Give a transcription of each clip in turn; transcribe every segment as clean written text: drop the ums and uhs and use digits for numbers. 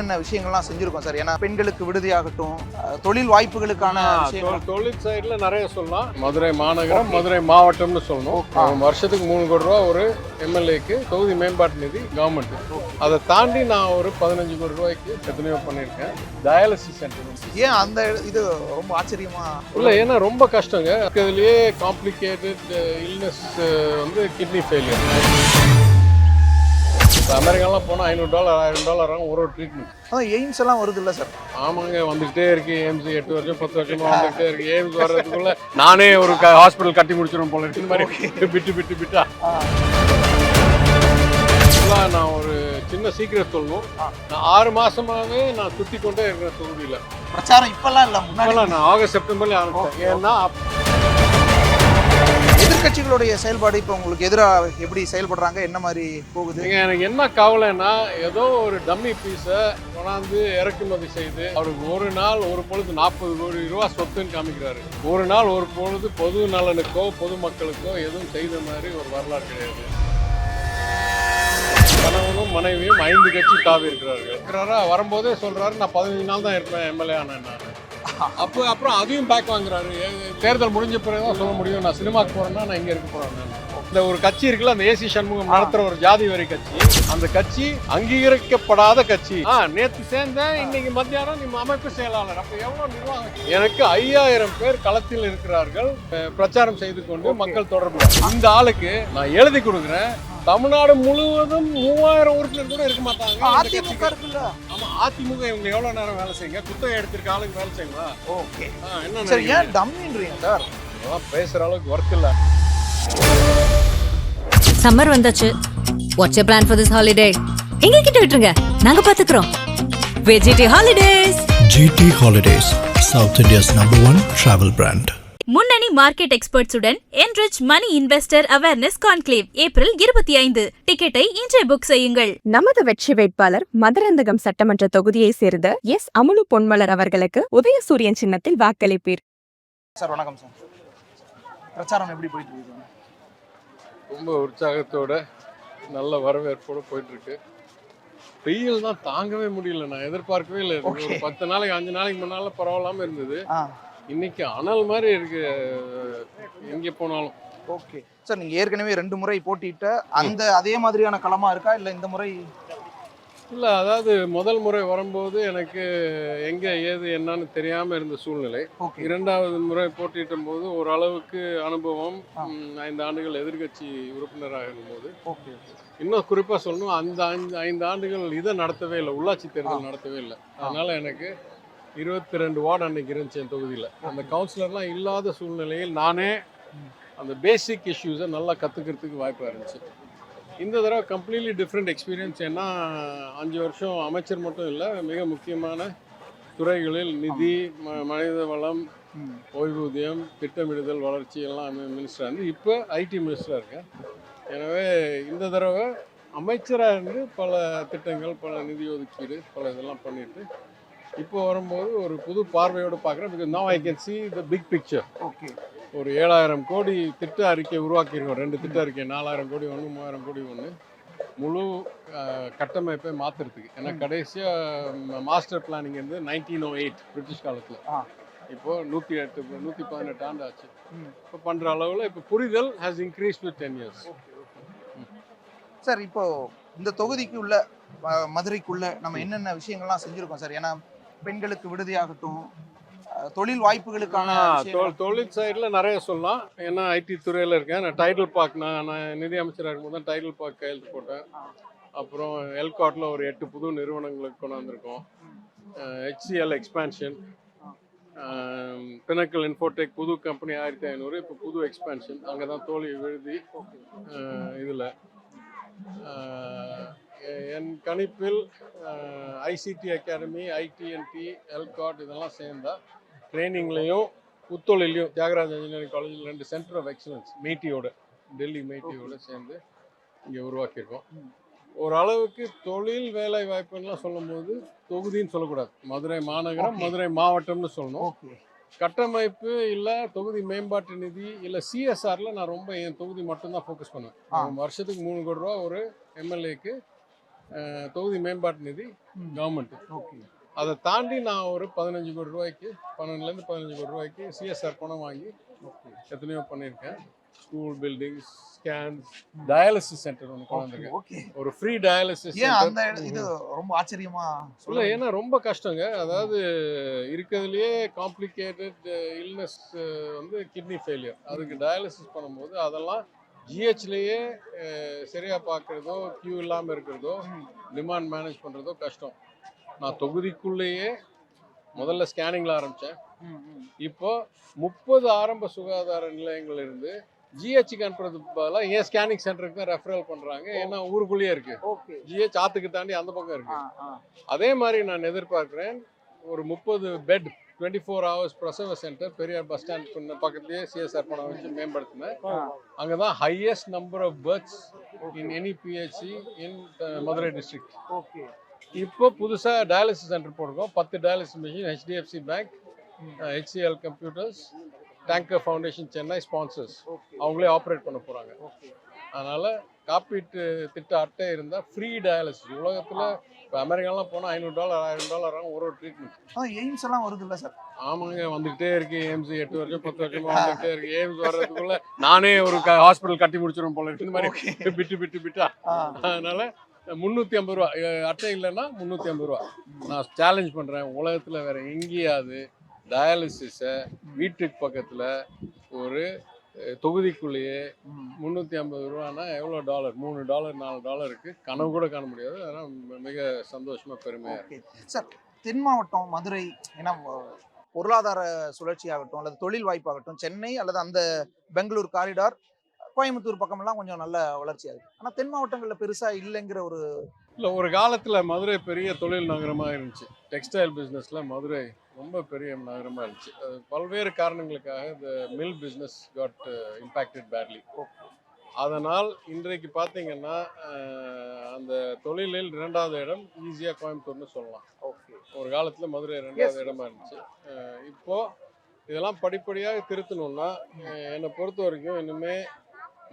என்னென்ன விஷயங்கள்லாம் செஞ்சுருக்கோம் சார்? ஏன்னா பெண்களுக்கு விடுதியாகட்டும், தொழில் வாய்ப்புகளுக்கான விஷயங்கள். தொழில் சைடில் நிறைய சொல்லலாம். மதுரை மாநகரம், மதுரை மாவட்டம்னு சொல்லணும். வருஷத்துக்கு 3 கோடி ரூபா ஒரு எம்எல்ஏக்கு தொகுதி மேம்பாட்டு நிதி கவர்மெண்ட். அதை தாண்டி நான் ஒரு 15 கோடி ரூபாய்க்கு எத்தனையோ பண்ணியிருக்கேன். Dialysis centre. ஏன் அந்த இது ரொம்ப ஆச்சரியமா இல்லை, ஏன்னா ரொம்ப கஷ்டங்க. இதுலேயே காம்ப்ளிகேட்டட் இல்னஸ் வந்து கிட்னி ஃபெயிலியர். அமெரிக்காலாம் போனால் $500 $1000 ஆகும் ஒரு ட்ரீட்மெண்ட். அதான் எய்ம்ஸ் எல்லாம் வருது இல்லை சார்? ஆமாங்க, வந்துகிட்டே இருக்கு. எய்ம்ஸ் 8 வருஷம் 10 வருஷமா வந்துகிட்டே இருக்கு. எய்ம்ஸ் வர்றதுக்குள்ள நானே ஒரு ஹாஸ்பிட்டல் கட்டி முடிச்சிடும் போல இருக்கு. இந்த மாதிரி விட்டா நான் ஒரு சின்ன சீக்கிரம் சொல்லணும். நான் 6 மாசமாவே நான் சுத்தி கொண்டே இருக்கிறேன் தொகுதியில். பிரச்சாரம் இப்பெல்லாம் இல்லை, முன்னாடி நான் ஆகஸ்ட் செப்டம்பர்ல ஆரம்பிச்சேன். ஏன்னா எதிர்கட்சிகளுடைய செயல்பாடு இப்போ உங்களுக்கு எதிராக எப்படி செயல்படுறாங்க, என்ன மாதிரி போகுது? எனக்கு என்ன கவலைன்னா, ஏதோ ஒரு டம்மி பீஸை கொண்டாந்து இறக்குமதி செய்து அவருக்கு ஒரு நாள் ஒரு பொழுது 40 கோடி ரூபா சொத்துன்னு காமிக்கிறாரு. ஒரு நாள் ஒரு பொழுது பொது நலனுக்கோ பொதுமக்களுக்கோ எதுவும் செய்த மாதிரி ஒரு வரலாறு கிடையாது. கணவனும் மனைவியும் 5 கட்சி தாவி இருக்கிறாரா. வரும்போதே சொல்றாரு, நான் 15 நாள் தான் இருப்பேன் எம்எல்ஏ ஆனேன். அப்புறம் அதையும் பேக் வாங்குறாரு. தேர்தல் முடிஞ்ச பிறகு தான் சொல்ல முடியும், நான் சினிமாக்கு போறேன்னா நான் இங்க இருக்க போறேன். இந்த ஒரு கட்சி இருக்குல்ல, அந்த ஏசி சண்முகம் நடத்துற ஒரு ஜாதி வரி கட்சி, அந்த கட்சி அங்கீகரிக்கப்படாத கட்சி. நேற்று சேர்ந்தேன், இன்னைக்கு மத்தியானம் நீ அமைப்பு செயலாளர். அப்ப எவ்வளவு நிர்வாகம்? எனக்கு 5000 பேர் களத்தில் இருக்கிறார்கள், பிரச்சாரம் செய்து கொண்டு மக்கள் தொடர்பு. இந்த ஆளுக்கு நான் எழுதி கொடுக்குறேன், தமிழ்நாடு முழுவதும் 3000 உறுப்பினர் கூட இருக்க மாட்டாங்க. அதிமுக இருக்குல்ல? ஆமா, அதிமுக இவங்க எவ்வளவு நேரம் வேலை செய்யுங்க? குத்தகை எடுத்திருக்க ஆளுக்கு வேலை செய்யுங்களா? ஓகே, என்ன சார் ஏன் டம்மின்றீங்க சார்? பேசுற அளவுக்கு ஒர்க் இல்ல. சம்மர் வந்தாச்சு. What's your plan for this holiday? எங்க கிட்ட விட்டுருங்க, நாங்க பாத்துக்கிறோம். VGT holidays. GT holidays, South India's #1 travel brand. முன்னணி மார்க்கெட் எக்ஸ்பர்ட்ஸுடன் enrich money investor awareness conclave April 25. டிக்கெட்டை இன்றே புக் செய்யுங்கள். நமது வெற்றி வேட்பாளர் மதுராந்தகம் சட்டமன்ற தொகுதியை சேர்ந்த எஸ். அமுலு பொன்மலர் அவர்களுக்கு உதயசூரியன் சின்னத்தில் வாக்களிப்பீர். சார் வணக்கம் சார். பிரச்சாரம் எப்படி போயிட்டு இருக்கு? ரொம்ப உற்சாகத்தோட நல்ல வரவேற்போட போயிட்டு இருக்கு. வெயில் தான் தாங்கவே முடியல. நான் எதிர்பார்க்கவே இல்லை. ஒரு 10 நாளைக்கு 5 நாளைக்கு முன்னால பரவாயில்லாம இருந்தது. இன்னைக்கு அனல் மாதிரி இருக்கு எங்கே போனாலும். ஓகே சார், நீங்க ஏற்கனவே 2 முறை போட்டிட்ட அதே மாதிரியான களமா இருக்கா, இல்ல இந்த முறை? இல்லை, அதாவது முதல் முறை வரும்போது எனக்கு எங்கே ஏது என்னன்னு தெரியாமல் இருந்த சூழ்நிலை. 2வது முறை போட்டிட்டும் போது ஓரளவுக்கு அனுபவம். 5 ஆண்டுகள் எதிர்கட்சி உறுப்பினராக இருந்தபோது, இன்னும் குறிப்பாக சொல்லணும், அந்த 5 ஆண்டுகள் இதை நடத்தவே இல்லை, உள்ளாட்சி தேர்தல் நடத்தவே இல்லை. அதனால் எனக்கு 22 வார்டு அன்னைக்கு இருந்துச்சு என் தொகுதியில். அந்த கவுன்சிலர்லாம் இல்லாத சூழ்நிலையில் நானே அந்த பேசிக் இஷ்யூஸை நல்லா கற்றுக்கிறதுக்கு வாய்ப்பாக இருந்துச்சு. இந்த தடவை கம்ப்ளீட்லி டிஃப்ரெண்ட் எக்ஸ்பீரியன்ஸ். ஏன்னா 5 வருஷம் அமைச்சர் மட்டும் இல்லை, மிக முக்கியமான துறைகளில் நிதி, மனித வளம், ஓய்வூதியம், திட்டமிடுதல், வளர்ச்சி எல்லாம் மினிஸ்டராக இருந்து இப்போ ஐடி மினிஸ்டராக இருக்கேன். எனவே இந்த தடவை அமைச்சராக இருந்து பல திட்டங்கள், பல நிதி ஒதுக்கீடு, பல இதெல்லாம் பண்ணிட்டு இப்போ வரும்போது ஒரு புது பார்வையோடு பார்க்குறேன். Because now I can see the big picture. ஒரு 7000 கோடி திட்ட அறிக்கை உருவாக்கியிருக்கோம். 2 திட்ட அறிக்கை, 4000 கோடி ஒன்று, 3000 கோடி ஒன்று, முழு கட்டமைப்பை மாற்றுறதுக்கு. ஏன்னா கடைசியாக மாஸ்டர் பிளானிங் வந்து 1908 பிரிட்டிஷ் காலத்தில். இப்போது 118 ஆண்டு ஆச்சு. இப்போ பண்ணுற அளவில் இப்போ புரிதல் has increase with 10 years. Sir, இப்போ இந்த தொகுதிக்கு உள்ள மதுரைக்குள்ள நம்ம என்னென்ன விஷயங்கள்லாம் செஞ்சுருக்கோம் சார்? ஏன்னா பெண்களுக்கு விடுதியாகட்டும், தொழில் வாய்ப்புகளுக்கான தொழில் சைடில் நிறைய சொல்லலாம். ஏன்னா ஐடி துறையில் இருக்கேன். நான் டைட்டில் பார்க், நான் நிதி அமைச்சராக இருக்கும்போது தான் டைட்டில் பார்க் கையெழுத்து போட்டேன். அப்புறம் எல்காட்டில் ஒரு 8 புது நிறுவனங்களுக்கு கொண்டு வந்திருக்கோம். HCL எக்ஸ்பேன்ஷன், பினக்கல் இன்ஃபோடெக் புது கம்பெனி 1500, இப்போ புது எக்ஸ்பேன்ஷன். அங்கே தான் தோழி விழுதி. இதில் என் கணிப்பில் ஐசிடி அகாடமி, ஐடிஎன்டி, எல்காட் இதெல்லாம் சேர்ந்தா ட்ரைனிங்லேயும் புத்தொழிலையும் தியாகராஜ இன்ஜினியரிங் காலேஜில் 2 சென்டர் ஆஃப் எக்ஸலன்ஸ் மெய்ட்டியோட, டெல்லி மெய்ட்டியோட சேர்ந்து இங்கே உருவாக்கியிருக்கோம். ஓரளவுக்கு தொழில் வேலை வாய்ப்புலாம் சொல்லும்போது தொகுதின்னு சொல்லக்கூடாது, மதுரை மாநகரம், மதுரை மாவட்டம்னு சொல்லணும். கட்டமைப்பு இல்லை தொகுதி மேம்பாட்டு நிதி இல்லை சிஎஸ்ஆரில் நான் ரொம்ப என் தொகுதி மட்டும்தான் ஃபோக்கஸ் பண்ணுவேன். வருஷத்துக்கு 3 கோடி ரூபா ஒரு எம்எல்ஏக்கு தொகுதி மேம்பாட்டு நிதி கவர்மெண்ட். ஓகே. அதை தாண்டி நான் ஒரு 15 கோடி ரூபாய்க்கு 12லேருந்து 15 கோடி ரூபாய்க்கு சிஎஸ்ஆர் பணம் வாங்கி எத்தனையோ பண்ணியிருக்கேன். School buildings, scans, dialysis centre ஒன்று கொண்டாந்துருக்கேன். ஓகே. ஒரு ஃப்ரீ டயாலிசிஸ் ஏன் அந்த சென்டர். இது ரொம்ப ஆச்சரியமா இல்லை, ஏன்னா ரொம்ப கஷ்டங்க. அதாவது இருக்கிறதுலையே காம்ப்ளிகேட்டட் இல்னஸ் வந்து கிட்னி ஃபெயிலியர். அதுக்கு டயாலிசிஸ் பண்ணும்போது அதெல்லாம் ஜிஹெச்லேயே சரியாக பார்க்குறதோ, கியூ இல்லாமல் இருக்கிறதோ, டிமாண்ட் மேனேஜ் பண்ணுறதோ கஷ்டம். நான் தொகுதிக்குள்ளேயே முதல்ல ஸ்கேனிங்கில் ஆரம்பித்தேன். இப்போ 30 ஆரம்ப சுகாதார நிலையங்கள் இருந்து ஜிஹெச்சுக்கு அனுப்புறதுக்கு பதிலாக ஏன் ஸ்கேனிங் சென்டருக்கு தான் ரெஃபரல் பண்ணுறாங்க. ஏன்னா ஊருக்குள்ளேயே இருக்கு. ஜிஹெச் ஆற்றுக்கு தாண்டி அந்த பக்கம் இருக்கு. அதே மாதிரி நான் எதிர்பார்க்குறேன் ஒரு 30 பெட் 24 hours பிரசவ சென்டர் பெரியார் பஸ் ஸ்டாண்ட் பக்கத்துலேயே சிஎஸ்ஆர் பணம் வச்சு மேம்படுத்தினேன். அங்கே தான் highest number of births in any PHC in Madurai district. Okay. இப்போ புதுசாக டயாலிசிஸ் சென்டர் போட்டிருக்கோம். 10 dialysis machine, HDFC bank, HCL computers, Tanker Foundation Chennai sponsors அவங்களே ஆப்ரேட் பண்ண போகிறாங்க. அதனால் காப்பீட்டு திட்ட அட்டை இருந்தால் ஃப்ரீ டயாலிசிஸ் உலகத்தில் இப்போ அமெரிக்காலாம் போனால் $500 $1000 ஆகும் ஒரு ட்ரீட்மெண்ட். எய்ம்ஸ் எல்லாம் வருது இல்லை சார்? ஆமாங்க, வந்துகிட்டே இருக்கு. எய்ம்ஸ் 8 வருஷம் 10 வருஷமா வந்துகிட்டே இருக்கு. எய்ம்ஸ் வர்றதுக்குள்ள நானே ஒரு ஹாஸ்பிட்டல் கட்டி முடிச்சிடும் போல இருக்கு. இந்த மாதிரி விட்டா அதனால 350 ரூபா அட்டை இல்லைன்னா 350 ரூபா. நான் சேலஞ்ச் பண்ணுறேன், உலகத்தில் வேற எங்கேயாவது டயாலிசிஸை வீட்டுக்கு பக்கத்தில் ஒரு தொகுதிக்குள்ளேயே 350 ரூபான்னா எவ்வளோ டாலர்? $3 $4 கனவு கூட காண முடியாது. அதனால் மிக சந்தோஷமா பெருமையாக இருக்கு. சார், தென் மாவட்டம் மதுரை, ஏன்னா பொருளாதார சுழற்சி ஆகட்டும் அல்லது தொழில் வாய்ப்பாகட்டும், சென்னை அல்லது அந்த பெங்களூர் காரிடார், கோயம்புத்தூர் பக்கமெல்லாம் கொஞ்சம் நல்ல வளர்ச்சி ஆகுது. ஆனால் தென் மாவட்டங்களில் பெருசாக இல்லைங்கிற ஒரு இல்லை, ஒரு காலத்தில் மதுரை பெரிய தொழில் நகரமாக இருந்துச்சு. டெக்ஸ்டைல் பிஸ்னஸில் மதுரை ரொம்ப பெரிய நகரமாக இருந்துச்சு. அது பல்வேறு காரணங்களுக்காக இந்த mill business got impacted badly. அதனால் இன்றைக்கு பார்த்தீங்கன்னா அந்த தொழிலில் 2வது இடம் ஈஸியாக கோயம்புத்தூர்னு சொல்லலாம். ஒரு காலத்தில் மதுரை 2வது இடமா இருந்துச்சு. இப்போது இதெல்லாம் படிப்படியாக திருத்தணும்னா என்னை பொறுத்த வரைக்கும் இன்னுமே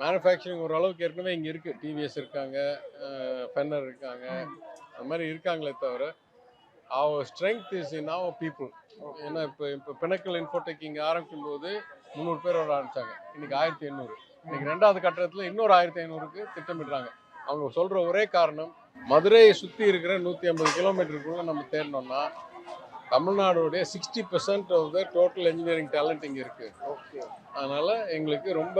மேனுஃபேக்சரிங் ஓரளவுக்கு ஏற்கனவே இங்கே இருக்குது. டிவிஎஸ் இருக்காங்க, ஃபென்னர் இருக்காங்க, அது மாதிரி இருக்காங்களே தவிர our strength is in our people. ஏன்னா இப்போ பினக்கல் இன்ஃபோடெக் இங்கே ஆரம்பிக்கும் போது 300 பேரோட ஆரம்பிச்சாங்க. இன்னைக்கு 1800. இன்னைக்கு 2வது கட்டத்தில் இன்னொரு 1500க்கு திட்டமிடுறாங்க. அவங்க சொல்கிற ஒரே காரணம், மதுரையை சுற்றி இருக்கிற 150 கிலோமீட்டருக்குள்ளே நம்ம தேடினோம்னா தமிழ்நாடுடைய 60% of the total engineering talent இங்கே இருக்குது. அதனால் எங்களுக்கு ரொம்ப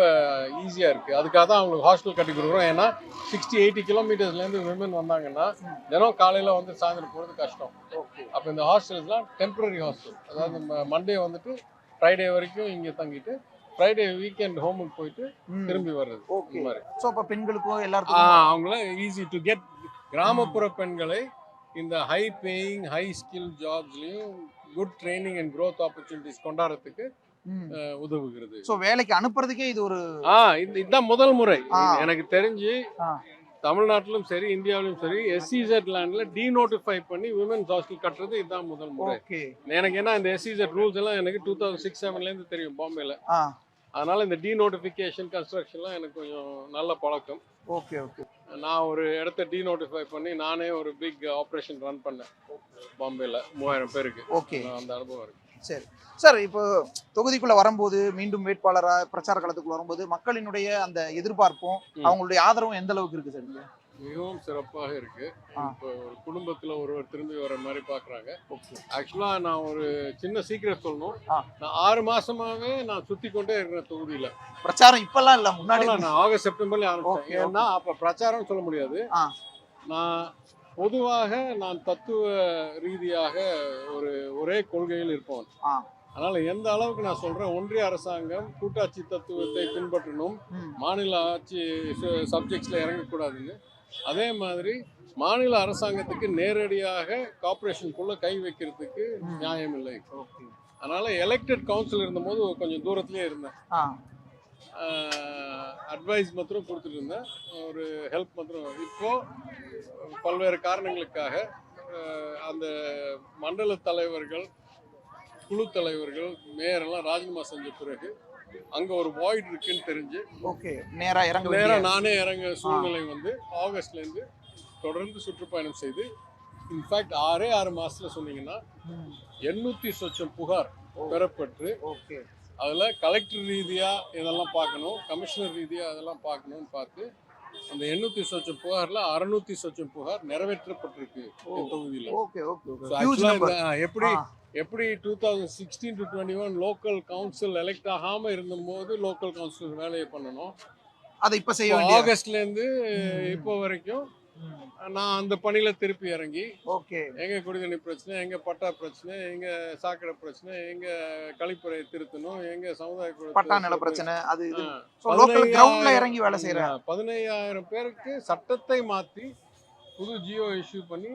ஈஸியாக இருக்குது. அதுக்காக தான் அவங்களுக்கு ஹாஸ்டல் கட்டி கொடுக்குறோம். ஏன்னா 60-80 கிலோமீட்டர்ஸ்லேருந்து விமன் வந்தாங்கன்னா தினம் காலையில் வந்து சாயந்தரம் போகிறது கஷ்டம். அப்போ இந்த ஹாஸ்டல்ஸ்லாம் டெம்பரரி ஹாஸ்டல், அதாவது மண்டே வந்துட்டு ஃப்ரைடே வரைக்கும் இங்கே தங்கிட்டு ஃப்ரைடே வீக்கெண்ட் ஹோமுக்கு போயிட்டு திரும்பி வர்றது. இந்த மாதிரி ஸோ அப்போ பெண்களுக்கோ எல்லாருக்கும் அவங்கள ஈஸி டு கெட். கிராமப்புற பெண்களை இந்த ஹை பேயிங் ஹை ஸ்கில் ஜாப்ஸ்லையும் good training and growth opportunities கொண்டாடுறதுக்கு உதவுகிறது. ஸோ வேலைக்கு அனுப்புறதுக்கே இது ஒரு இதுதான் முதல் முறை எனக்கு தெரிஞ்சு தமிழ்நாட்டிலும் சரி இந்தியாவிலும் சரி SEZ லேண்ட்ல டீநோட்டிஃபை பண்ணி விமென்ஸ் ஹாஸ்டல் கட்டுறது இதுதான் முதல் முறை. எனக்கு ஏன்னா இந்த SEZ ரூல்ஸ் எல்லாம் எனக்கு 2006-07 தெரியும் பாம்பேல. அதனால இந்த டீநோட்டிஃபிகேஷன் கன்ஸ்ட்ரக்ஷன்லாம் எனக்கு கொஞ்சம் நல்ல பழக்கம். ஓகே. நான் ஒரு இடத்த டீநோட்டிஃபை பண்ணி நானே ஒரு பிக் ஆப்ரேஷன் ரன் பண்ணேன் பாம்பேல 3000 பேருக்கு. அந்த அனுபவம் இருக்கு. சரி சார், இப்போ தொகுதிக்குள்ள வரும்போது மீண்டும் வேட்பாளராக பிரச்சார களத்துக்குள்ள வரும்போது மக்களினுடைய அந்த எதிர்பார்ப்பும் அவங்களுடைய ஆதரவும் எந்த அளவுக்கு இருக்கு சார்? மிகவும் சிறப்பாக இருக்கு. இப்போ ஒரு குடும்பத்துல ஒருவர் திரும்பி வர மாதிரி பாக்குறாங்க. ஆக்சுவலா நான் ஒரு சின்ன சீக்கிரம் சொல்லணும், நான் 6 மாசமாவே நான் சுத்தி கொண்டே இருக்கிறேன் தொகுதியில. பிரச்சாரம் இப்பெல்லாம் இல்ல, முன்னாடி நான் ஆகஸ்ட் செப்டம்பர்ல ஆரம்பிச்சேன். ஏன்னா அப்ப பிரச்சாரம் சொல்ல முடியாது. நான் பொதுவாக நான் தத்துவ ரீதியாக ஒரே கொள்கையில் இருப்பவன். அதனால எந்த அளவுக்கு நான் சொல்றேன், ஒன்றிய அரசாங்கம் கூட்டாட்சி தத்துவத்தை பின்பற்றணும், மாநில ஆட்சி சப்ஜெக்ட்ஸ்ல இறங்கக்கூடாதுன்னு. அதே மாதிரி மாநில அரசாங்கத்துக்கு நேரடியாக கார்பரேஷனுக்குள்ள கை வைக்கிறதுக்கு நியாயம் இல்லை. அதனால எலெக்டட் கவுன்சில் இருந்தபோது கொஞ்சம் தூரத்திலே இருந்தேன். அட்வைஸ் மாத்திரம் கொடுத்துட்டு இருந்தேன், ஒரு ஹெல்ப் மாத்திரம். இப்போ பல்வேறு காரணங்களுக்காக அந்த மண்டல தலைவர்கள், குழு தலைவர்கள், மேயரெல்லாம் ராஜினாமா செஞ்ச பிறகு அங்க ஒரு வாய்ட் இருக்குன்னு தெரிஞ்சு நேரா நானே இறங்க சூழ்நிலை வந்து ஆகஸ்ட்ல இருந்து தொடர்ந்து சுற்றுப்பயணம் செய்து இன்ஃபேக்ட் 6 மாசத்துல சொன்னீங்கன்னா 800 சொச்சம் புகார் பெறப்பட்டு ஓகே அதில் கலெக்டர் ரீதியாக இதெல்லாம் பார்க்கணும், கமிஷனர் ரீதியாக அதெல்லாம் பார்க்கணும்னு பார்த்து அந்த 800 சொச்சம் புகாரில் 600 சொச்சம் புகார் நிறைவேற்றப்பட்டிருக்கு தொகுதியில். ஓகே ஓகே ஸோ ஆக்சுவலாக எப்படி 2016 to 21 லோக்கல் கவுன்சில் எலெக்ட் ஆகாமல் இருந்தபோது லோக்கல் கவுன்சில் வேலையை பண்ணணும். அதை இப்போ செய்ய வேண்டிய ஆகஸ்ட்லேருந்து இப்போ வரைக்கும் நான் அந்த பணியில் திருப்பி இறங்கி ஓகே எங்க குடிதண்ணி பிரச்சனை, எங்க பட்டா பிரச்சனை, எங்க சாக்கடை பிரச்சனை, எங்க கழிப்பறை திருத்தணும், எங்க சமுதாய பட்டா நில பிரச்சனை அது இது லோக்கல் கிரவுண்ட்ல இறங்கி வேலை செய்யறேன். 15,000 பேருக்கு சட்டத்தை மாத்தி புது ஜியோ இஷ்யூ பண்ணி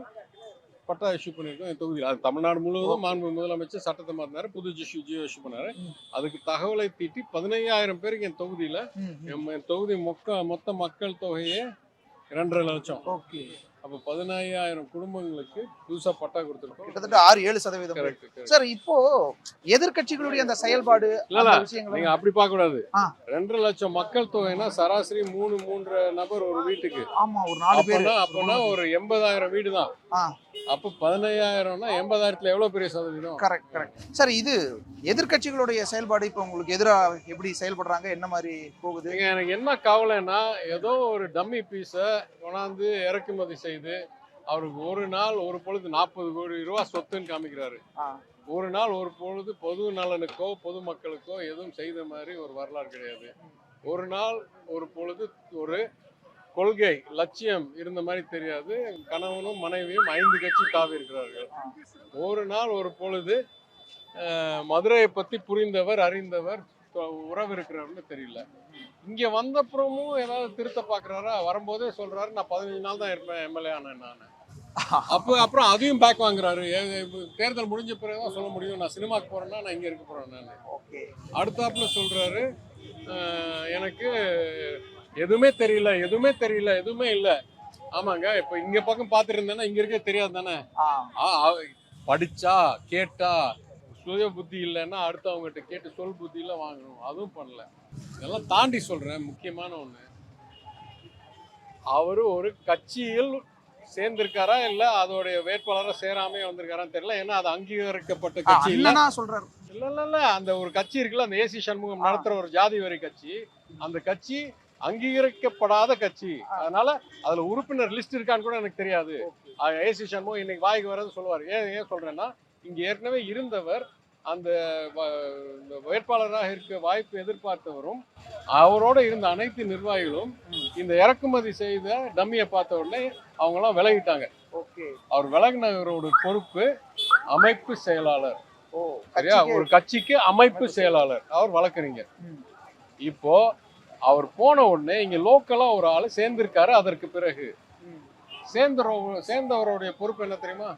பட்டா இஷ்யூ பண்ணியிருக்கோம் என் தொகுதியில். அது தமிழ்நாடு முழுவதும் மாண்பு முதலமைச்சர் சட்டத்தை மாத்தினாரு, புது ஜியோ இஷ்யூ பண்ணாரு. அதுக்கு தகவலை தீட்டி 15,000 பேருக்கு என் தொகுதியில என் தொகுதி மொத்த மக்கள் தொகையே 2.5 லட்சம். ஓகே அப்போ 15,000 குடும்பங்களுக்கு புதுசா பட்டா கொடுத்துருக்கோம். கிட்டத்தட்ட 6-7%. சார் இப்போ எதிர்க்கட்சிகளுடைய அந்த செயல்பாடு விஷயங்கள் நீங்க அப்படி பார்க்க கூடாது. 2.5 லட்சம் மக்கள் தொகைனா சராசரி 3 நபர் ஒரு வீட்டுக்கு. ஆமா ஒரு 4 பேர் அப்பனா ஒரு 80,000 வீடு தான். அப்போ 15,000னா 80,000த்துல எவ்வளவு பெரிய சதவீதம்? Correct sir. இது எதிர்க்கட்சிகளுடைய செயல்பாடு இப்போ உங்களுக்கு எதிராக எப்படி செயல்படுறாங்க, என்ன மாதிரி போகுது? எனக்கு என்ன கவலைன்னா ஏதோ ஒரு டம்மி பீஸை கொண்டாந்து இறக்குமதி செய்து அவருக்கு ஒரு நாள் ஒரு பொழுது 40 கோடி ரூபாய் சொத்துன்னு காமிக்கிறாரு. ஒரு நாள் ஒரு பொழுது பொது நலனுக்கோ பொதுமக்களுக்கோ எதுவும் செய்த மாதிரி ஒரு வரலாறு கிடையாது. ஒரு நாள் ஒரு பொழுது ஒரு கொள்கை லட்சியம் இருந்த மாதிரி தெரியாது. கணவனும் மனைவியும் 5 கட்சி தாவி இருக்கிறார்கள். ஒரு நாள் ஒரு பொழுது மதுரையை பத்தி புரிந்தவர் அறிந்தவர் உறவு இருக்கிறவர்னு தெரியல. இங்க வந்தப்புறமும் ஏதாவது திருத்த பாக்குறாரா? வரும்போதே சொல்றாரு நான் 15 நாள் தான் இருப்பேன் எம்எல்ஏ ஆனேன் நான். அப்புறம் அதையும் பேக் வாங்குறாரு. தேர்தல் முடிஞ்ச பிறகுதான் சொல்ல முடியும் நான் சினிமாக்கு போறேன்னா நான் இங்க இருக்க போறேன் நான். அடுத்தாப்புல சொல்றாரு எனக்கு எதுவுமே தெரியல எதுவுமே இல்ல. ஆமாங்க, இப்ப இங்க பக்கம் பாத்துட்டு இருந்தேன்னா இங்க இருக்க தெரியாது தானே. படிச்சா கேட்டா சுய புத்தி இல்லைன்னா அடுத்து அவங்ககிட்ட கேட்டு சொல் புத்தியில வாங்கணும். அதுவும் பண்ணல. இதெல்லாம் தாண்டி சொல்றேன் முக்கியமான ஒண்ணு, அவரு ஒரு கட்சியில் சேர்ந்திருக்காரா இல்ல அதோடைய வேட்பாளரை சேராமே வந்திருக்காரான்னு தெரியல. ஏன்னா அது அங்கீகரிக்கப்பட்ட கட்சி இல்ல சொல்றாரு. இல்ல அந்த ஒரு கட்சி இருக்குல்ல, அந்த ஏசி சண்முகம் நடத்துற ஒரு ஜாதி வரி கட்சி, அந்த கட்சி அங்கீகரிக்கப்படாத கட்சி. அதனால அதுல உறுப்பினர் லிஸ்ட் இருக்கான்னு கூட எனக்கு தெரியாது. ஏசி சண்முகம் இன்னைக்கு வாய்க்கு வர்றது சொல்லுவார். ஏன் சொல்றேன்னா இங்க ஏற்கனவே இருந்தவர் அந்த வேட்பாளராக இருக்க வாய்ப்பு எதிர்பார்த்தவரும் அவரோட இருந்த அனைத்து நிர்வாகிகளும் இந்த இறக்குமதி செய்த டம்மியை பார்த்த உடனே அவங்கெல்லாம் விலகிட்டாங்க. அவர் விலகினவரோட பொறுப்பு அமைப்பு செயலாளர். சரியா? ஒரு கட்சிக்கு அமைப்பு செயலாளர் அவர் வழக்கறிஞர். இப்போ அவர் போன உடனே இங்க லோக்கலா ஒரு ஆளு சேர்ந்திருக்காரு. அதற்கு பிறகு சேர்ந்தவருடைய பொறுப்பு என்ன தெரியுமா?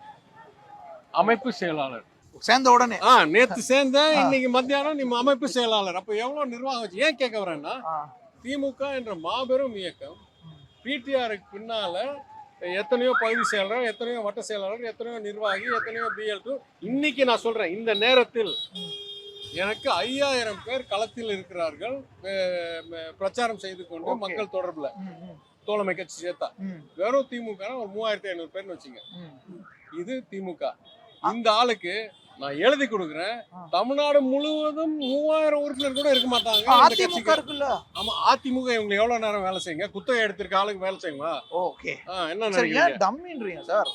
அமைப்பு செயலாளர். சேர்ந்த உடனே நேத்து சேர்ந்த இன்னைக்கு மத்தியானம் நீ அமைப்பு செயலாளர். அப்ப எவ்வளவு நிர்வாகம்? ஏன் கேட்க வரேன்னா திமுக என்ற மாபெரும் இயக்கம் பிடிஆருக்கு பின்னால எத்தனையோ பகுதி செயலாளர், எத்தனையோ வட்ட செயலாளர், எத்தனையோ நிர்வாகி, எத்தனையோ BL2. இன்னைக்கு நான் சொல்றேன் இந்த நேரத்தில் எனக்கு 5,000 பேர் களத்தில் இருக்கிறார்கள் பிரச்சாரம் செய்து கொண்டு மக்கள் தொடர்புல. தோழமை கட்சி சேர்த்தா வெறும் திமுக ஒரு 3,500 பேர்னு வச்சுங்க. இது திமுக. இந்த ஆளுக்கு நான் எழுதி கொடுக்குறேன். தமிழ்நாடு முழுவதும் 3000 உறுப்பினர் கூட இருக்க மாட்டாங்க. ஆமா, அதிமுக இவங்க எவ்வளவு நேரம் வேலை செய்யுங்க? குத்தகை எடுத்திருக்க ஆளுக்கு வேலை செய்யுங்க. என்ன நினைக்கிறீங்க சார்?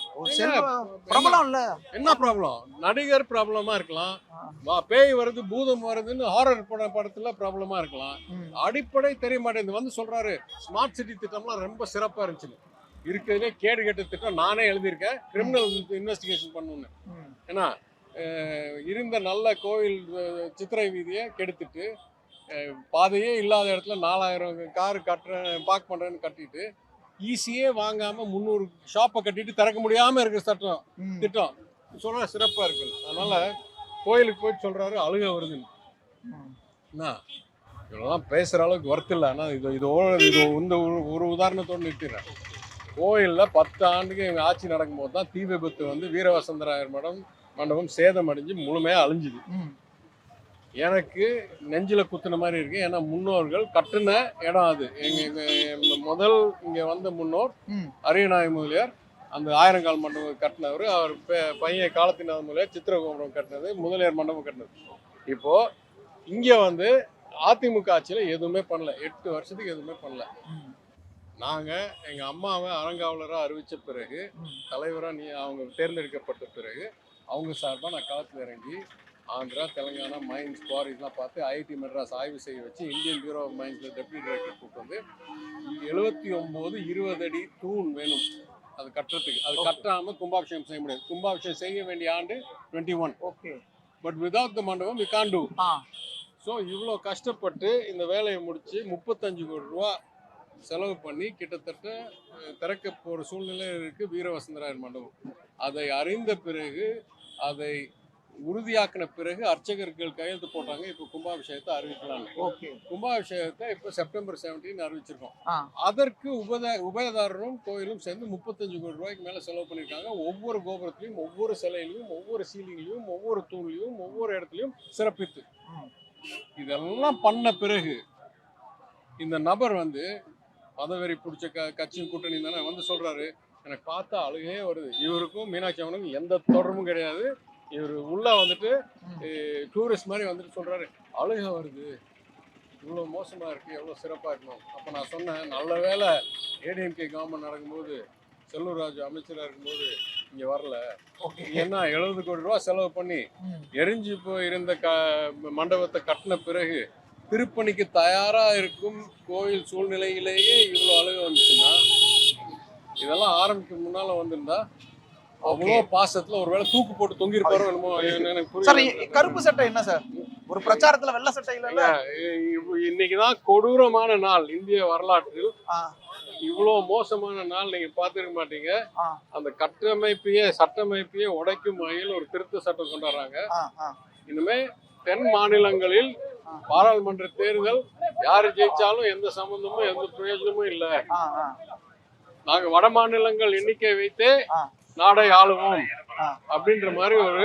என்ன ப்ராப்ளம்? நடிகர் ப்ராப்ளமா இருக்கலாம், பேய் வருது பூதம் வருதுன்னு ஹாரர் படத்துல ப்ராப்ளமா இருக்கலாம். அடிப்படை தெரிய மாட்டேங்குது. வந்து சொல்றாரு ஸ்மார்ட் சிட்டி திட்டம்லாம் ரொம்ப சிறப்பா இருந்துச்சு. இருக்கிறதுலே கேடு கெட்ட திட்டம் நானே எழுதியிருக்கேன், கிரிமினல் இன்வெஸ்டிகேஷன் பண்ணணும்னு. ஏன்னா இருந்த நல்ல கோவில் சித்திரை வீதியை கெடுத்துட்டு பாதையே இல்லாத இடத்துல 4,000 கார் கட்டுறேன் பார்க் பண்றேன்னு கட்டிட்டு ஈஸியே வாங்காம 300 ஷாப்பை கட்டிட்டு திறக்க முடியாம இருக்கிற திட்டம் சொல்ற சிறப்பா இருக்கு. அதனால கோயிலுக்கு போயிட்டு சொல்றாரு அழுக வருதுன்னு. இதெல்லாம் பேசுற அளவுக்கு ஒர்த் இல்லை. ஆனால் இது இந்த ஒரு உதாரணத்தோடு நிறுத்திடுறேன். கோயிலில் 10 ஆண்டுக்கு எங்கள் ஆட்சி நடக்கும்போது தான் தீ விபத்து வந்து வீரவசந்தராயர் மண்டபம் சேதம் அடைஞ்சு முழுமையாக அழிஞ்சுது. எனக்கு நெஞ்சில் குத்துன மாதிரி இருக்கு. ஏன்னா முன்னோர்கள் கட்டுன இடம் அது. எங்க முதல் இங்க வந்த முன்னோர் அரியநாய முதலியார் அந்த ஆயிரங்கால் மண்டபம் கட்டினவர். அவர் பையன் காலத்தினாத முதலியார் சித்திரகோபுரம் கட்டினது, முதலியார் மண்டபம் கட்டினது. இப்போ இங்க வந்து அதிமுக ஆட்சியில எதுவுமே பண்ணல. 8 வருஷத்துக்கு எதுவுமே பண்ணல. நாங்க எங்க அம்மாவை அறங்காவலரா அறிவிச்ச பிறகு, தலைவரா அவங்க தேர்ந்தெடுக்கப்பட்ட பிறகு அவங்க சார்பா நான் களத்தில் இறங்கி ஆந்திரா, தெலுங்கானா, மைன்ஸ், குவாரிஸ்லாம் பார்த்து ஐஐடி மெட்ராஸ் ஆய்வு செய்ய வச்சு இந்தியன் பியூரோ ஆஃப் மைன்ஸில் டெப்யூட்டி டைரக்டர் கூப்பிட்டு வந்து 79 20 அடி தூண் வேணும் அது கட்டுறதுக்கு. அது கட்டாமல் கும்பாபிஷேகம் செய்ய முடியாது. கும்பாபிஷேகம் செய்ய வேண்டிய ஆண்டு 21. ஓகே. பட் வித்வுட் த மண்டபம் வி கான் டூ. ஸோ இவ்வளோ கஷ்டப்பட்டு இந்த வேலையை முடித்து 35 கோடி ரூபா செலவு பண்ணி கிட்டத்தட்ட திறக்க போகிற சூழ்நிலை இருக்குது வீரவசந்தராயர் மண்டபம். அதை அறிந்த பிறகு, அதை உறுதியாக்கின பிறகு அர்ச்சகர்கள் கையெழுத்து போட்டாங்க. இப்போ கும்பாபிஷேகத்தை அறிவிக்கலாம். ஓகே. கும்பாபிஷேகத்தை இப்போ செப்டம்பர் 17 அறிவிச்சிருக்கோம். அதற்கு உபயதாரரும் கோயிலும் சேர்ந்து 35 கோடி ரூபாய்க்கு மேலே செலவு பண்ணியிருக்காங்க. ஒவ்வொரு கோபுரத்திலையும், ஒவ்வொரு சிலையிலையும், ஒவ்வொரு சீலிங்லையும், ஒவ்வொரு தூண்லையும், ஒவ்வொரு இடத்துலையும் சிறப்பித்து இதெல்லாம் பண்ண பிறகு இந்த நபர் வந்து பதவெறி பிடிச்ச கட்சியும் கூட்டணி தானே வந்து சொல்றாரு, எனக்கு பார்த்தா அழுகையே வருது. இவருக்கும் மீனாட்சி அம்மனுக்கும் எந்த தொடர்பும் கிடையாது. இவர் உள்ள வந்துட்டு டூரிஸ்ட் மாதிரி வந்துட்டு சொல்றாரு, அழுகை வருது, இவ்வளோ மோசமா இருக்கு, எவ்வளோ சிறப்பாக இருக்கணும். அப்போ நான் சொன்னேன், நல்ல வேலை ஏடிஎம்கே கவர்மெண்ட் நடக்கும்போது செல்லூர் ராஜு அமைச்சராக இருக்கும்போது இங்கே வரல. ஏன்னா 70 கோடி ரூபா செலவு பண்ணி எரிஞ்சு போய் இருந்த மண்டபத்தை கட்டின பிறகு திருப்பணிக்கு தயாராக இருக்கும் கோயில் சூழ்நிலையிலேயே இவ்வளோ அழுகை வந்துச்சுன்னா, இதெல்லாம் ஆரம்பிக்க முன்னால் வந்திருந்தா அவ்வளோ பாசத்துல ஒருவேளை தூக்கு போட்டு தொங்கிருப்பாரோ என்னமோ எனக்கு புரியல. கருப்பு சட்டை என்ன சார், ஒரு பிரச்சாரத்துல வெள்ளை சட்டை இல்ல. இன்னைக்குதான் கொடூரமான நாள் இந்திய வரலாற்றில். இவ்வளோ மோசமான நாள் நீங்க பார்த்துருக்க மாட்டீங்க. அந்த கட்டமைப்பையே சட்டமைப்பையே உடைக்கும் வகையில் ஒரு திருத்த சட்டம் கொண்டாடுறாங்க. இனிமே தென் மாநிலங்களில் பாராளுமன்ற தேர்தல் யாரு ஜெயிச்சாலும் எந்த சம்பந்தமும் எந்த பிரயோஜனமும் இல்லை. நாங்க வட மாநிலங்கள் எண்ணிக்கை வைத்து நாடை ஆளுவோம் அப்படின்ற மாதிரி ஒரு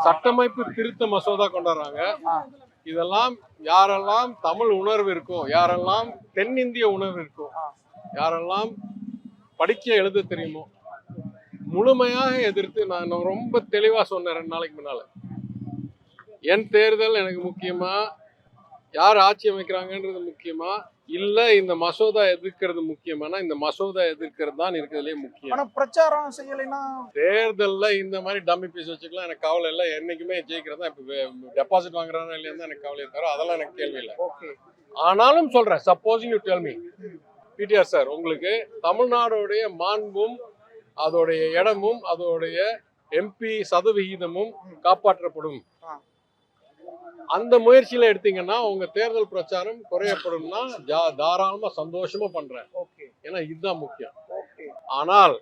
சட்டமைப்பு திருத்த மசோதா கொண்டாடுறாங்க. இதெல்லாம் யாரெல்லாம் தமிழ் உணர்வு இருக்கோ, யாரெல்லாம் தென்னிந்திய உணர்வு இருக்கோ, யாரெல்லாம் படிக்க எழுத தெரியுமோ முழுமையாக எதிர்த்து, நான் ரொம்ப தெளிவா சொன்னேன் 2 நாளைக்கு முன்னால, என் தேர்தல் எனக்கு முக்கியமா, யார் ஆட்சி அமைக்கிறாங்கன்றது முக்கியமா, இல்ல இந்த மசோதா எதிர்க்கிறது முக்கியமானா இந்த மசோதா எதிர்க்கிறது தான் இருக்கிறதுலே முக்கியம். ஆனா பிரச்சாரம் செய்யலைன்னா தேர்தல்ல இந்த மாதிரி டம்மி பீஸ் வச்சுக்கலாம், எனக்கு கவலை இல்லை. என்னைக்குமே ஜெயிக்கிறதா, இப்ப டெபாசிட் வாங்குறாரா இல்லையா தான் எனக்கு கவலையை தவிர அதெல்லாம் எனக்கு கேள்வி இல்லை. ஆனாலும் சொல்றேன், supposing you tell me PTR sir, உங்களுக்கு தமிழ்நாடுடைய மாண்பும் அதோடைய இடமும் அதோடைய எம்பி சதவிகிதமும் காப்பாற்றப்படும். அந்த முயற்சியில எடுத்தீங்கன்னா உங்க தேர்தல் பிரச்சாரம் குறையப்படும்னா தாராளமா சந்தோஷமா பண்றேன். ஏன்னா இதுதான் முக்கியம். ஆனால்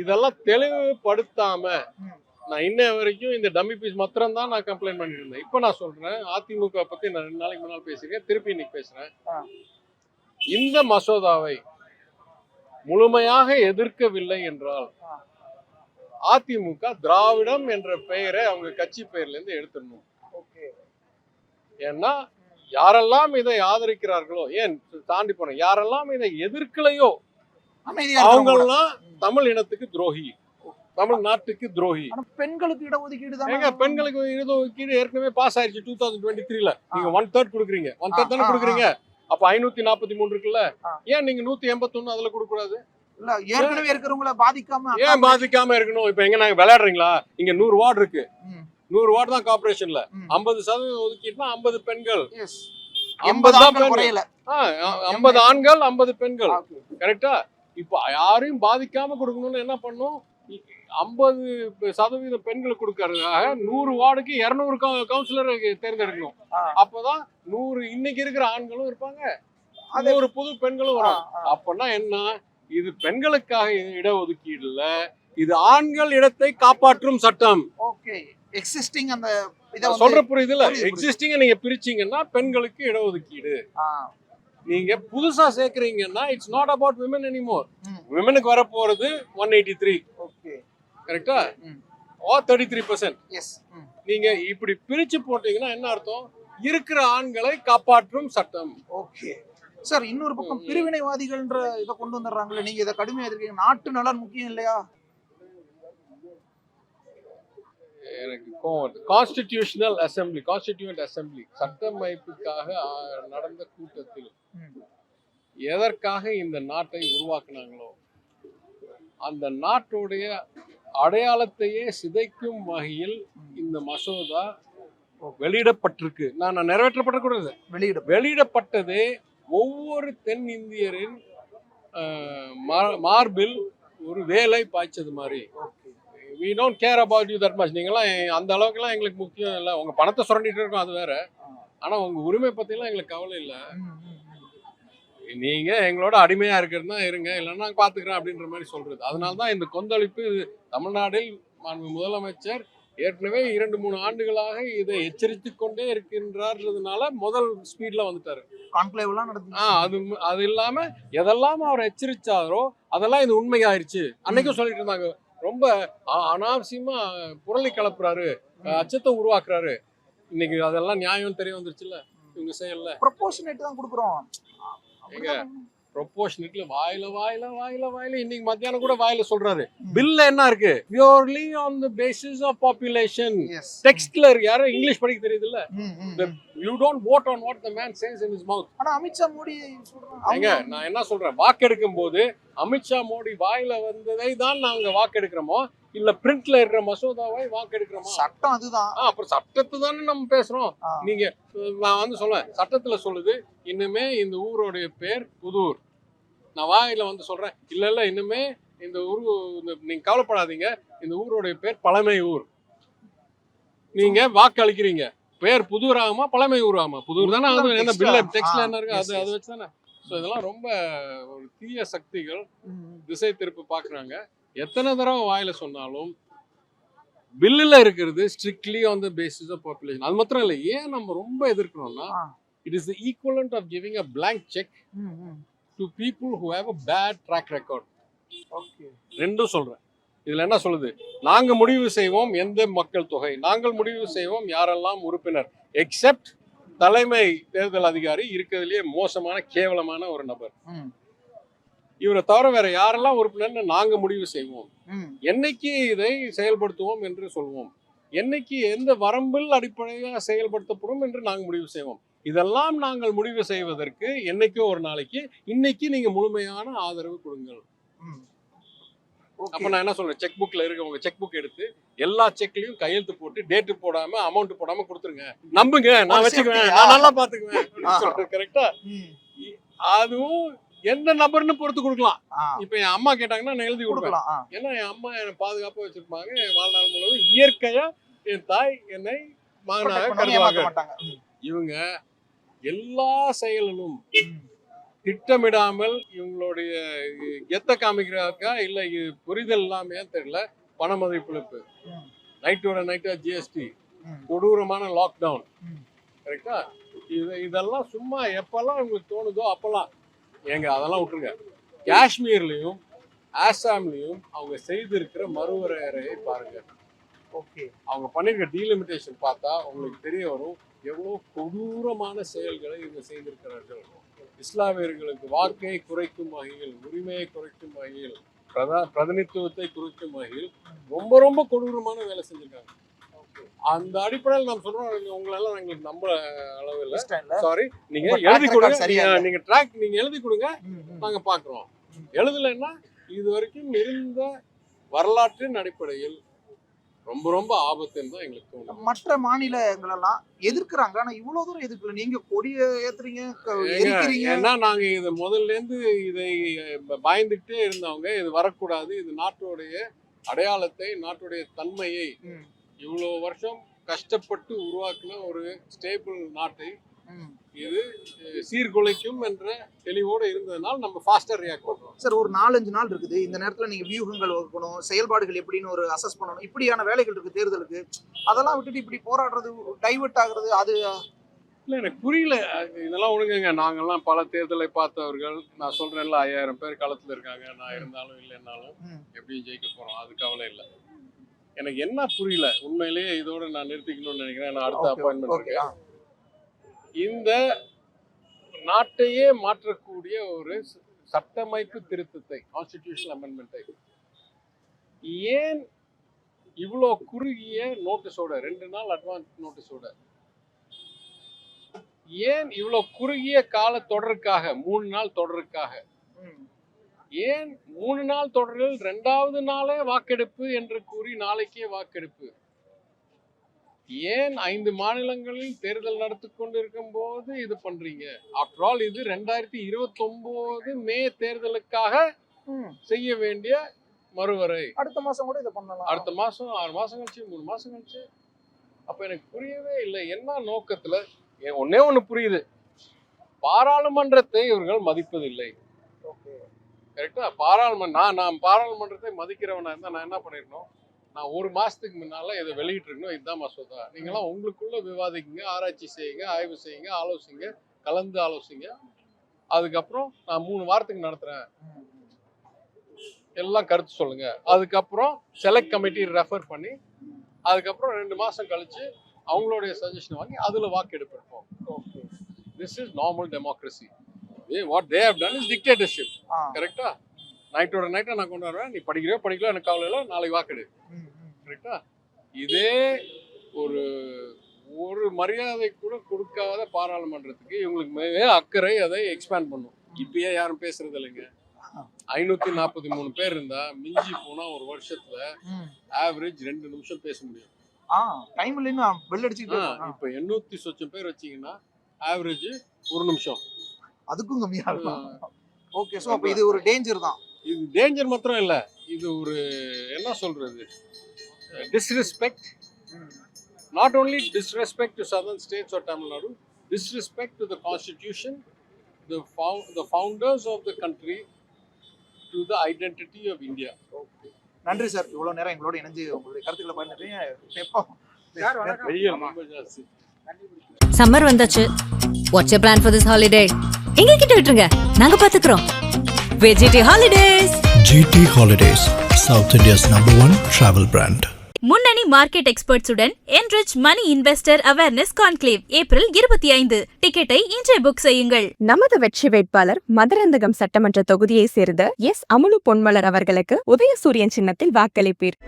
இதெல்லாம் தெளிவுபடுத்தாம நான் இன்ன வரைக்கும் இந்த டம்மி பீஸ் மாத்திரம் தான் நான் கம்ப்ளைண்ட் பண்ணிட்டு இருந்தேன். இப்ப நான் சொல்றேன், அதிமுக பத்தி நான் 2 நாளைக்கு முன்னால் பேசியிருக்கேன், திருப்பி இன்னைக்கு பேசுறேன். இந்த மசோதாவை முழுமையாக எதிர்க்கவில்லை என்றால் அதிமுக திராவிடம் என்ற பெயரை அவங்க கட்சி பெயர்ல இருந்து எடுத்துடணும். ஏன்னா யாரெல்லாம் இதை ஆதரிக்கிறார்களோ, ஏன் தாண்டி போன யாரெல்லாம் இதை எதிர்க்கலையோ அவங்கெல்லாம் தமிழ் இனத்துக்கு துரோகி, தமிழ்நாட்டுக்கு துரோகி. பெண்களுக்கு இடஒதுக்கீடு தான். பெண்களுக்கு இடஒதுக்கீடு ஏற்கனவே பாஸ் ஆயிடுச்சு 2023ல. நீங்க 1/3 கொடுக்குறீங்க, 1/3 தானே கொடுக்குறீங்க. அப்ப 543 இருக்குல்ல, ஏன் நீங்க 181 அதுல கொடுக்க கூடாது? இல்ல ஏற்கனவே இருக்கிறவங்கள பாதிக்காம, ஏன் பாதிக்காம இருக்கணும்? இப்ப எங்க நாங்க விளையாடுறீங்களா? இங்க 100 வார்டு இருக்கு, 100 வார்டு தான் கார்பரேஷன்ல. 50% ஒதுக்கிட்டுனா 50 பெண்கள், 50 ஆண்கள், 50 பெண்கள். கரெக்டா? இப்ப யாரையும் பாதிக்காம கொடுக்கணும்னு என்ன பண்ணும்? 50% பெண்களுக்கு கொடுக்கறதுக்காக 100 வார்டுக்கு 200 கவுன்சிலர் தேர்ந்தெடுக்கணும். அப்பதான் 100 இன்னைக்கு இருக்கிற ஆண்களும் இருப்பாங்க, அது ஒரு புது பெண்களும் வரும். அப்பனா என்ன? இது பெண்களுக்காக இடஒதுக்கீடு இல்ல, இது ஆண்கள் இடத்தை காப்பாற்றும் சட்டம். ஓகே, எக்ஸிஸ்டிங் அந்த சொல்ற புரியுதுல? எக்ஸிஸ்டிங் நீங்க பிரிச்சீங்கன்னா பெண்களுக்கு இடஒதுக்கீடு. நீங்க புதுசா சேர்க்கறீங்கன்னா it's not about women anymore. விமனுக்கு வர போறது 183. ஓகே, கரெக்ட்டா? 33%. எஸ். நீங்க இப்படி பிரிச்சு போட்டீங்கன்னா என்ன அர்த்தம்? இருக்கிற ஆண்களை காப்பாற்றும் சட்டம். ஓகே சார், இன்னொரு பக்கம் பிரிவினைவாதிகள்ன்ற இதை கொண்டு வந்துடுறாங்களே, நீங்க இதை கடுமையா எதிர்க்கீங்க. நாட்டு நலன் முக்கியம் இல்லையா? எனக்கு கோவம். கான்ஸ்டிடியூஷனல் அசெம்பிளி, கான்ஸ்டிடியூண்ட் அசெம்பிளி சட்டமைப்புக்காக நடந்த கூட்டத்தில் எதற்காக இந்த நாட்டை உருவாக்குனாங்களோ அந்த நாட்டுடைய அடையாளத்தையே சிதைக்கும் வகையில் இந்த மசோதா வெளியிடப்பட்டிருக்கு. நான் நிறைவேற்றப்படக்கூடாது, வெளியிடப்பட்டது ஒவ்வொரு தென் இந்தியரின் மார்பில் ஒரு வேலை பாய்ச்சது மாதிரி. we don't care about you that much. நீங்களாம் அந்த அளவுக்குலாம் எங்களுக்கு முக்கியம் இல்லை. உங்க பணத்தை சுரண்டிட்டு இருக்கோம், அது வேற. ஆனா உங்க உரிமை பத்திலாம் எங்களுக்கு கவலை இல்லை. நீங்க எங்களோட அடிமையா இருக்கிறதுனா இருங்க, இல்லைன்னா நாங்கள் பாத்துக்கிறோம் அப்படின்ற மாதிரி சொல்றது. அதனால்தான் இந்த கொந்தளிப்பு. தமிழ்நாட்டில் முதலமைச்சர் ஏற்கனவே 2-3 ஆண்டுகளாக இதை எச்சரித்து கொண்டே இருக்கின்றார்ன்றதுனால முதல் ஸ்பீட்ல வந்துட்டாரு. அது இல்லாம எதெல்லாம் அவர் எச்சரிச்சாரோ அதெல்லாம் இது உண்மையாயிருச்சு. அன்னைக்கும் சொல்லிட்டு இருந்தாங்க, ரொம்ப அனாவசியமா புரளி கலப்புறாரு, அச்சத்தை உருவாக்குறாரு. இன்னைக்கு அதெல்லாம் நியாயம் தெரிய வந்துருச்சுல்ல இவங்க செயல்ல. ப்ரொபோர்ஷனேட் தான் கொடுக்குறோம். ப்ரொபோர்ஷனேட்ல வாயில இன்னைக்கு மத்தியானம் கூட வாயில சொல்றாரு. பில்ல என்ன இருக்கு? Purely on the basis of population. டெக்ஸ்ட்ல இருக்கு. யாரோ இங்கிலீஷ் படிக்க தெரியுது இல்ல. You don't vote on what the man says in his mouth. ஆனா அமித்ஷா மோடி சொல்றாங்க. நான் என்ன சொல்றேன், வாக்கெடுக்கும் போது அமித்ஷா மோடி வாயில வந்ததை தான் நாங்க வாக்கெடுக்கிறோமோ இல்ல பிரிண்ட்ல இருக்கிற மசோதாவை வாக்கெடுக்கிறோமா? சட்டம் அதுதான். அப்புறம் சட்டத்தை தானே நம்ம பேசுறோம். நீங்க நான் வந்து சொல்லுவேன், சட்டத்துல சொல்லுது இன்னுமே இந்த ஊருடைய பேர் புதூர். நான் வாயில வந்து சொல்றேன், இல்ல இன்னுமே இந்த ஊர், நீங்க கவலைப்படாதீங்க, இந்த ஊருடைய பேர் பழமை ஊர். நீங்க வாக்கு அளிக்கிறீங்க, பேர் புதூர் ஆகுமா பழமை ஊர் ஆகுமா? புதூர் தானே. என்ன பில்ல டெக்ஸ்ட்ல என்ன இருக்கு அது வச்சு தானே. ஸோ இதெல்லாம் ரொம்ப ஒரு தீய சக்திகள் திசை திருப்பி பாக்குறாங்க. எத்தனை தடவை வாயில சொன்னாலும் பில்லுல இருக்கிறது strictly on the basis of population. அது மாத்திரம் இல்லை, ஏன் நம்ம ரொம்ப எதிர்க்கணும்னா it is the equivalent of giving a blank cheque to people who have a bad track record. ரெண்டும் சொல்றேன். இதுல என்ன சொல்லுது? நாங்க முடிவு செய்வோம் எந்த மக்கள் தொகை, நாங்கள் முடிவு செய்வோம் யாரெல்லாம் உறுப்பினர், எக்ஸெப்ட் தலைமை தேர்தல் அதிகாரி இருக்கிறதுலயே மோசமான கேவலமான ஒரு நபர். இவரை தவிர வேற யாரெல்லாம் உறுப்பினர் நாங்க முடிவு செய்வோம். என்னைக்கு இதை செயல்படுத்துவோம் என்று சொல்வோம், என்னைக்கு எந்த வரம்பில் அடிப்படையாக செயல்படுத்தப்படும் என்று நாங்கள் முடிவு செய்வோம். இதெல்லாம் நாங்கள் முடிவு செய்வதற்கு என்னைக்கோ ஒரு நாளைக்கு இன்னைக்கு நீங்க முழுமையான ஆதரவு கொடுங்கள். அப்ப நான் என்ன சொல்றேன், செக் புக்ல இருக்க உங்க செக் புக் எடுத்து எல்லா செக்லயும் கையெழுத்து போட்டு டேட்டு போடாம அமௌண்ட் போடாம கொடுத்துருங்க. நம்புங்க, நான் வச்சுக்குவேன், நான் நல்லா பாத்துக்குவேன். கரெக்டா? அதுவும் எந்த நபர்னு பொறுத்து கொடுக்கலாம். இப்ப என் அம்மா கேட்டாங்கன்னா நான் எழுதி கொடுக்கலாம். ஏன்னா என் அம்மா என்னை பாதுகாப்பா வச்சிருப்பாங்க. என் வாழ்நாள் முழுவதும் இயற்கையா என் தாய் என்னை மகனாக கருதுவாங்க. இவங்க எல்லா செயலிலும் திட்டமிடாமல் இவங்களுடைய கெத்த காமிக்கிறாக்கா இல்ல புரிதல் இல்லாமையா தெரியல, பண மதிப்பிழப்பு, நைட்டோட நைட்டா ஜிஎஸ்டி, கொடூரமான லாக்டவுன். கரெக்டா? இதெல்லாம் சும்மா எப்பெல்லாம் உங்களுக்கு தோணுதோ அப்பெல்லாம் ஏங்க அதெல்லாம் விட்டுருங்க. காஷ்மீர்லயும் ஆசாம்லயும் அவங்க செய்திருக்கிற மறுவரையறையை பாருங்க. அவங்க பண்ணிருக்க டீலிமிட்டேஷன் பார்த்தா உங்களுக்கு தெரிய வரும் எவ்வளவு கொடூரமான செயல்களை இவங்க செய்திருக்கிறார்கள். இஸ்லாமியர்களுக்கு வாக்கை குறைக்கும் வகையில், உரிமையை குறைக்கும் வகையில், பிரதிநிதித்துவத்தை குறைக்கும் வகையில் ரொம்ப ரொம்ப கொடூரமான வேலை செஞ்சிருக்காங்க. அந்த அடிப்படையில் நாம் சொல்றோம், உங்களெல்லாம் எங்களுக்கு நம்ப அளவு இல்லை. சாரி, நீங்க எழுதி கொடுங்க, நீங்க ட்ராக் நீங்க எழுதி கொடுங்க, நாங்க பாக்குறோம். எழுதலைன்னா இது வரைக்கும் இருந்த வரலாற்றின் அடிப்படையில் ரொம்ப ரொம்ப ஆபத்துன்னு தான் எங்களுக்கு தோணும். மற்ற மாநிலங்கள் எல்லாம் எதிர்க்கிறாங்க, ஆனா இவ்வளவு தூரம் எதிர்க்கல. நீங்க கொடிய ஏத்துறீங்க, ஏன்னா நாங்க இது முதல்ல இருந்து இதை பயந்துகிட்டே இருந்தவங்க. இது வரக்கூடாது, இது நாட்டுடைய அடையாளத்தை, நாட்டுடைய தன்மையை, இவ்வளவு வருஷம் கஷ்டப்பட்டு உருவாக்குன ஒரு ஸ்டேபிள் நாட்டை இது சீர்குலைக்கும் என்ற தெளிவோடு இருந்ததுனால நம்ம ஃபாஸ்டா ரியாக்ட் பண்றோம். சார், ஒரு 4-5 நாள் இருக்குது. இந்த நேரத்துல நீங்க வியூகங்கள் வகுக்கணும், செயல்பாடுகள் எப்படின்னு ஒரு அசஸ் பண்ணணும். இப்படியான வேலைகள் இருக்கு தேர்தலுக்கு. அதெல்லாம் விட்டுட்டு இப்படி போராடுறது, டைவர்ட் ஆகுறது, அது இல்லை எனக்கு புரியல. இதெல்லாம் ஒழுங்குங்க. நாங்கெல்லாம் பல தேர்தலை பார்த்தவர்கள். நான் சொல்றேன்ல, 5000 பேர் களத்துல இருக்காங்க. நான் இருந்தாலும் இல்லைன்னாலும் எப்படியும் ஜெயிக்க போறோம், அது கவலை இல்லை. எனக்கு என்ன புரியல உண்மையிலேயே, இதோட நான் நிறுத்திக்கணும்னு நினைக்கிறேன். நான் அடுத்த அப்பாயின்மெண்ட் இருக்கேன். இந்த நாட்டையே மாற்றக்கூடிய ஒரு சட்டமைப்பு திருத்தத்தை, கான்ஸ்டிடியூஷனல் அமெண்ட்மெண்ட்டை ஏன் இவ்வளோ குறுகிய நோட்டீஸோட, 2 நாள் அட்வான்ஸ் நோட்டீஸோட, ஏன் இவ்வளோ குறுகிய கால தொடருக்காக, 3 நாள் தொடருக்காக, ஏன் 3 நாள் தொடரில் 2வது நாளே வாக்கெடுப்பு என்று கூறி நாளைக்கே வாக்கெடுப்பு, ஏன் 5 மாநிலங்களில் தேர்தல் நடத்தி கொண்டிருக்கும் போது இது பண்றீங்க? ஆஃப்டர் ஆல் இது 2029 மே தேர்தலுக்காக செய்ய வேண்டிய மறுவரை. அடுத்த மாசம் கூட இதை பண்ணலாம். அடுத்த மாசம், 6 மாசம் கழிச்சு, 3 மாசம் கழிச்சு. அப்ப எனக்கு புரியவே இல்லை என்ன நோக்கத்துல. ஒன்னே ஒண்ணு புரியுது, பாராளுமன்றத்தை இவர்கள் மதிப்பதில்லை. கரெக்டா? நான் பாராளுமன்றத்தை மதிக்கிறவனா இருந்தா நான் என்ன பண்ணிருக்கணும்? நான் 1 மாசத்துக்கு முன்னால இதை வெளியிட்டு இருக்கணும். இதுதான் மசோதா, நீங்களாம் உங்களுக்குள்ள விவாதிக்குங்க, ஆராய்ச்சி செய்யுங்க, ஆய்வு செய்யுங்க, ஆலோசிங்க, கலந்து ஆலோசிங்க. அதுக்கப்புறம் நான் 3 வாரத்துக்கு நடத்துறேன், எல்லாம் கருத்து சொல்லுங்க. அதுக்கப்புறம் செலக்ட் கமிட்டி ரெஃபர் பண்ணி அதுக்கப்புறம் 2 மாசம் கழிச்சு அவங்களுடைய சஜஷன் வாங்கி அதுல வாக்கெடுப்பு எடுப்போம். This is normal democracy. What they have done is dictatorship. கரெக்டா? நைட்டோட நைட்டா நான் கொண்டு வருவேன், நீ படிக்கிறியோ படிக்கல எனக்கு கவலை இல்லை, நாளைக்கு வாக்கெடு. கரெக்டா? இதே ஒரு மரியாதை கூட கொடுக்காத பாராளுமன்றத்துக்கு இவங்களுக்கு மேலே அக்கறை அதை எக்ஸ்பேண்ட் பண்ணும். இப்பயே யாரும் பேசுறது இல்லைங்க. 543 பேர் இருந்தா மிஞ்சி போனா ஒரு வருஷத்துல ஆவரேஜ் 2 நிமிஷம் பேச முடியும். டைம் இல்லைன்னா பெல் அடிச்சுக்கிட்டு. இப்ப 800 சொச்சம் பேர் வச்சீங்கன்னா ஆவரேஜ் 1 நிமிஷம், அதுக்கும் கம்மியா இருக்கும். ஓகே, சோ அப்ப இது ஒரு டேஞ்சர் தான். இது டேஞ்சர் மாத்திரம் இல்ல, இது ஒரு என்ன சொல்றது, disrespect. Not only disrespect to southern states or Tamil Nadu, disrespect to the constitution, the founders of the country, to the identity of India. நன்றி சார், இவ்வளவு நேரம் எங்களோட இணைஞ்சு உங்களுடைய கருத்துக்களை பகிர்ந்தீங்க. சம்மர் வந்தாச்சு. Watts plan for this holiday? எங்க கிட்ட விட்டுருங்க, நாங்க பாத்துக்கிறோம். VGT holidays. GT holidays, South India's #1 travel brand. முன்னணி மார்க்கெட் எக்ஸ்பர்ட்ஸுடன் enrich money investor awareness conclave April 25. டிக்கெட்டை இன்றே புக் செய்யுங்கள். நமது வெற்றி வேட்பாளர் மதுராந்தகம் சட்டமன்ற தொகுதியை சேர்ந்த எஸ். அமுலு பொன்மலர் அவர்களுக்கு உதயசூரியன் சின்னத்தில் வாக்களிப்பீர்.